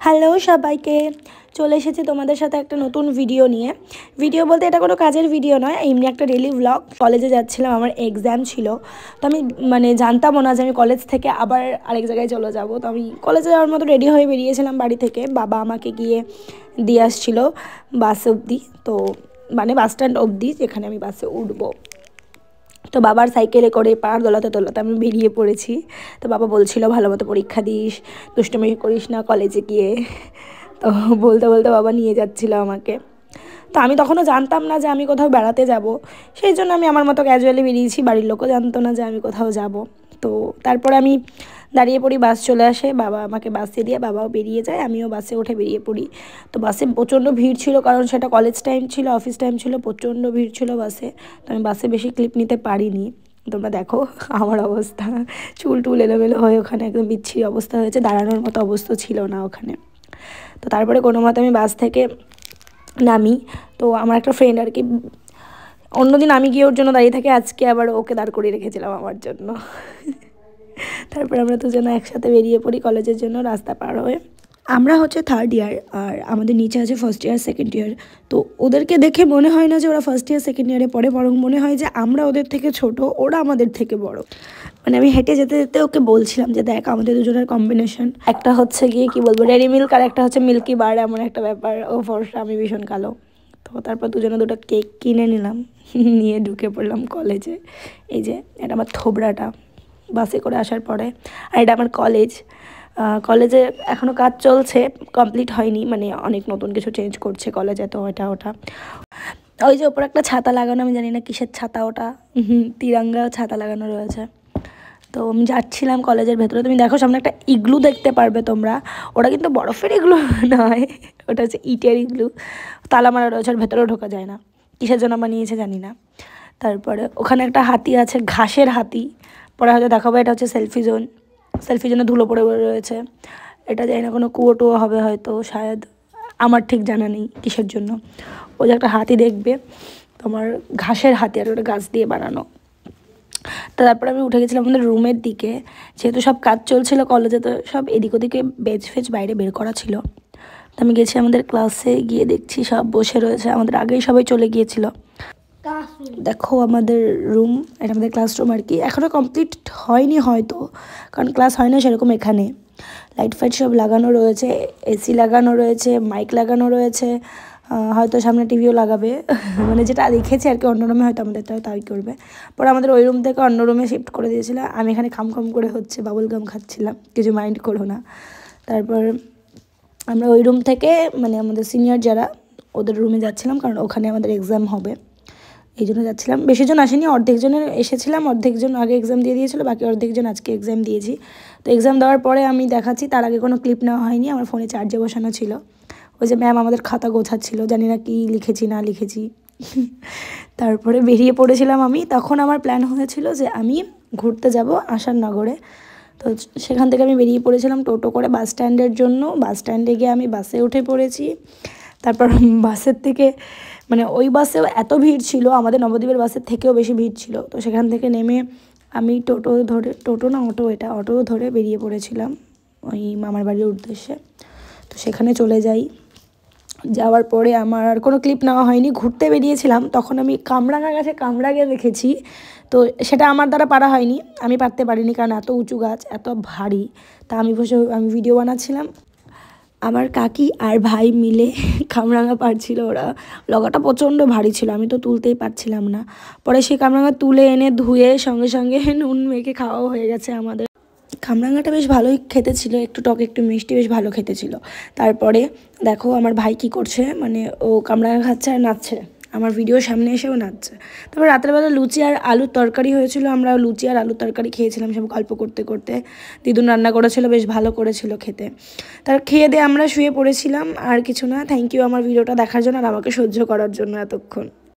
Hello সবাইকে, চলে এসেছি তোমাদের সাথে একটা নতুন ভিডিও নিয়ে। ভিডিও বলতে এটা কোনো কাজের ভিডিও নয়, এমনি একটা ডেইলি ভ্লগ। কলেজে যাচ্ছিলাম, আমার এক্সাম ছিল, তো আমি জানতামও না যে আমি কলেজ থেকে আবার আরেক জায়গায় চলে যাব। তো আমি কলেজে যাওয়ার মতো রেডি হয়ে বেরিয়েছিলাম বাড়ি থেকে। বাবা আমাকে গিয়ে দিয়ে আসছিলো বাস অবধি, তো বাস স্ট্যান্ড অবধি, যেখানে আমি বাসে উঠবো। তো বাবার সাইকেলে করে পাড় দোলাতে দোলাতে আমি বেরিয়ে পড়েছি। তো বাবা বলছিল ভালো মতো পরীক্ষা দিস, দুষ্টুমি করিস না কলেজে গিয়ে। তো বলতে বলতে বাবা নিয়ে যাচ্ছিলো আমাকে। তো আমি তখনও জানতাম না যে আমি কোথাও বেড়াতে যাব, সেই জন্য আমি আমার মতো ক্যাজুয়ালি বেরিয়েছি। বাড়ির লোকও জানতো না যে আমি কোথাও যাব। তো তারপরে আমি দাঁড়িয়ে পড়ি, বাস চলে আসে, বাবা আমাকে বাসে দিয়ে বাবাও বেরিয়ে যায়, আমিও বাসে উঠে বেরিয়ে পড়ি। তো বাসে প্রচণ্ড ভিড় ছিল, কারণ সেটা কলেজ টাইম ছিল, অফিস টাইম ছিল, প্রচণ্ড ভিড় ছিল বাসে। তো আমি বাসে বেশি ক্লিপ নিতে পারিনি। তোমরা দেখো আমার অবস্থা, চুল টুল এলোমেলো হয়ে ওখানে একদম বিচ্ছিরি অবস্থা হয়েছে, দাঁড়ানোর মতো অবস্থা ছিল না ওখানে। তো তারপরে কোনো মতে আমি বাস থেকে নামি। তো আমার একটা ফ্রেন্ড আর কি, অন্যদিন আমি গিয়ে ওর জন্য দাঁড়িয়ে থাকি, আজকে আবার ওকে দাঁড় করিয়ে রেখেছিলাম আমার জন্য। তারপরে আমরা দুজনে একসাথে বেরিয়ে পড়ি কলেজের জন্য, রাস্তা পার হয়ে। আমরা হচ্ছে থার্ড ইয়ার, আর আমাদের নিচে আছে ফার্স্ট ইয়ার সেকেন্ড ইয়ার। তো ওদেরকে দেখে মনে হয় না যে ওরা ফার্স্ট ইয়ার সেকেন্ড ইয়ারে পড়ে, বরং মনে হয় যে আমরা ওদের থেকে ছোট, ওরা আমাদের থেকে বড়। আমি হেঁটে যেতে যেতে ওকে বলছিলাম যে দেখ আমাদের দুজনের কম্বিনেশন, একটা হচ্ছে গিয়ে কী বলবো ডেয়ারি মিল্ক, আর একটা হচ্ছে মিল্কি বার, এমন একটা ব্যাপার। ও ফর্সা, আমি ভীষণ কালো। তো তারপর দুজনে দুটো কেক কিনে নিলাম, নিয়ে ঢুকে পড়লাম কলেজে। এই যে এটা আমার থোবড়াটা বাসে করে আসার পরে, আর এটা আমার কলেজ। কলেজে এখনও কাজ চলছে, কমপ্লিট হয়নি, অনেক নতুন কিছু চেঞ্জ করছে কলেজে, তো ওটা ওই যে ওপর একটা ছাতা লাগানো, আমি জানি না কিসের ছাতা ওটা, তিরঙ্গা ছাতা লাগানো রয়েছে। তো আমি যাচ্ছিলাম কলেজের ভেতরে। তুমি দেখো সামনে একটা ইগলু দেখতে পারবে তোমরা, ওটা কিন্তু বরফের ইগলু নয়, ওটা হচ্ছে ইটের ইগলু, তালা মারা রয়েছে, আর ভেতরেও ঢোকা যায় না, কিসের জন্য বানিয়েছে জানি না। তারপরে ওখানে একটা হাতি আছে, ঘাসের হাতি, পরে হয়তো দেখাবো। এটা হচ্ছে সেলফি জোন, সেলফি জোনে ধুলো পড়ে রয়েছে। এটা জানি না কোনো কুয়ো টুয়ো হবে হয়তো, শায়দ, আমার ঠিক জানা নেই কিসের জন্য। ও যে একটা হাতি দেখবে, তোমার ঘাসের হাতি, আর ওটা গাছ দিয়ে বানানো। তারপরে আমি উঠে গেছিলাম আমাদের রুমের দিকে, যেহেতু সব কাজ চলছিল কলেজে, তো সব এদিক ওদিকে বেঞ্চ ফেঞ্চ বাইরে বের করা ছিল। তো আমি গেছি আমাদের ক্লাসে, গিয়ে দেখছি সব বসে রয়েছে, আমাদের আগেই সবাই চলে গিয়েছিল। দেখো আমাদের রুম, এটা আমাদের ক্লাসরুম আর কি, এখনও কমপ্লিট হয়নি হয়তো, কারণ ক্লাস হয় না সেরকম এখানে। লাইট ফাইট সব লাগানো রয়েছে, এসি লাগানো রয়েছে, মাইক লাগানো রয়েছে, হয়তো সামনে টিভিও লাগাবে। যেটা দেখেছি আর কি, অন্য রুমে হয়তো আমাদেরটাও তাই করবে। পরে আমাদের ওই রুম থেকে অন্য রুমে শিফট করে দিয়েছিল। আমি এখানে খাম করে হচ্ছে বাবুল গাম খাচ্ছিলাম, কিছু মাইন্ড করো না। তারপর আমরা ওই রুম থেকে আমাদের সিনিয়র যারা, ওদের রুমে যাচ্ছিলাম, কারণ ওখানে আমাদের এক্সাম হবে, এই জন্য যাচ্ছিলাম। বেশিজন আসেনি, অর্ধেকজনের এসেছিলাম, অর্ধেকজন আগে এক্সাম দিয়ে দিয়েছিলো, বাকি অর্ধেকজন আজকে এক্সাম দিয়েছি। তো এক্সাম দেওয়ার পরে আমি দেখাচ্ছি, তার আগে কোনো ক্লিপ নেওয়া হয়নি, আমার ফোনে চার্জে বসানো ছিল। ওই যে ম্যাম আমাদের খাতা গোছাচ্ছিল, জানি না কি লিখেছি না লিখেছি। তারপরে বেরিয়ে পড়েছিলাম আমি। তখন আমার প্ল্যান হয়েছিল যে আমি ঘুরতে যাব আসাননগরে। তো সেখান থেকে আমি বেরিয়ে পড়েছিলাম টোটো করে বাস স্ট্যান্ডের জন্য। বাস স্ট্যান্ডে গিয়ে আমি বাসে উঠে পড়েছি। তারপর বাসের থেকে ওই বাসেও এত ভিড় ছিল, আমাদের নবদ্বীপের বাসের থেকেও বেশি ভিড় ছিল। তো সেখান থেকে নেমে আমি টোটো না অটো, অটো ধরে বেরিয়ে পড়েছিলাম ওই মামার বাড়ির উদ্দেশ্যে। তো সেখানে চলে যাই। যাওয়ার পরে আমার আর কোনো ক্লিপ নেওয়া হয়নি, ঘুরতে বেরিয়েছিলাম। তখন আমি কামরাঙা গাছে কামরাঙা দেখেছি, তো সেটা আমার দ্বারা পারা হয়নি, আমি পারতে পারিনি, কারণ এত উঁচু গাছ, এত ভারী। তা আমি ভিডিও বানাচ্ছিলাম, আমার কাকি আর ভাই মিলে কামরাঙা পারছিল। ওরা লগাটা প্রচণ্ড ভারী ছিল, আমি তো তুলতেই পারছিলাম না। পরে সেই কামরাঙা তুলে এনে ধুয়ে সঙ্গে সঙ্গে নুন মেখে খাওয়াও হয়ে গেছে আমাদের। কামরাঙাটা বেশ ভালোই খেতে ছিল, একটু টক একটু মিষ্টি, বেশ ভালো খেতে ছিল। তারপরে দেখো আমার ভাই কি করছে, ও কামরাঙা খাচ্ছে আর নাচছে, আমার ভিডিওর সামনে এসেও নাচছে। তারপর রাতের বেলা লুচি আর আলুর তরকারি হয়েছিল, আমরা লুচি আর আলুর তরকারি খেয়েছিলাম সব গল্প করতে করতে। দিদুন রান্না করেছিল, বেশ ভালো করেছিল খেতে। তার খেয়ে দিয়ে আমরা শুয়ে পড়েছিলাম। আর কিছু না, থ্যাংক ইউ আমার ভিডিওটা দেখার জন্য আর আমাকে সহ্য করার জন্য এতক্ষণ।